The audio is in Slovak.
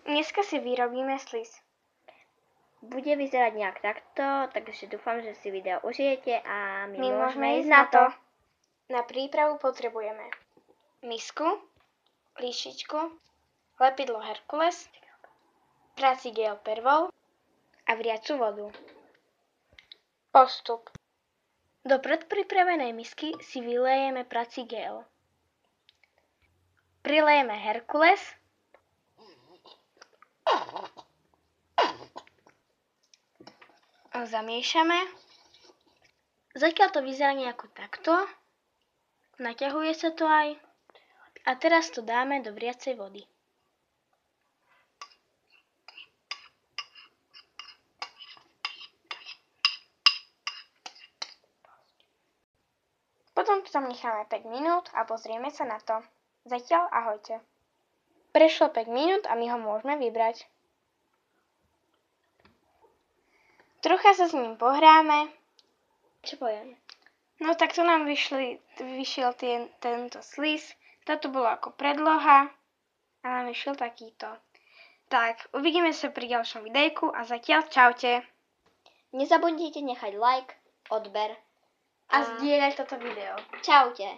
Dneska si vyrobíme sliz. Bude vyzerať nejak takto, takže dúfam, že si video užijete a my môžeme ísť na to. Na prípravu potrebujeme misku, lyžičku, lepidlo Herkules, prací gel Pervol a vriacu vodu. Postup. Do predpripravenej misky si vylejeme prací gel. Prilejeme Herkules, zamiešame. Zatiaľ to vyzerá nejako takto. Naťahuje sa to aj. A teraz to dáme do vriacej vody. Potom to tam necháme 5 minút a pozrieme sa na to. Zatiaľ ahojte. Prešlo 5 minút a my ho môžeme vybrať. Trocha sa s ním pohráme. Čo poviem? No tak to nám vyšiel tento sliz. Toto bolo ako predloha a nám vyšiel takýto. Tak, uvidíme sa pri ďalšom videjku a zatiaľ čaute. Nezabudnite nechať like, odber A zdieľať toto video. Čaute.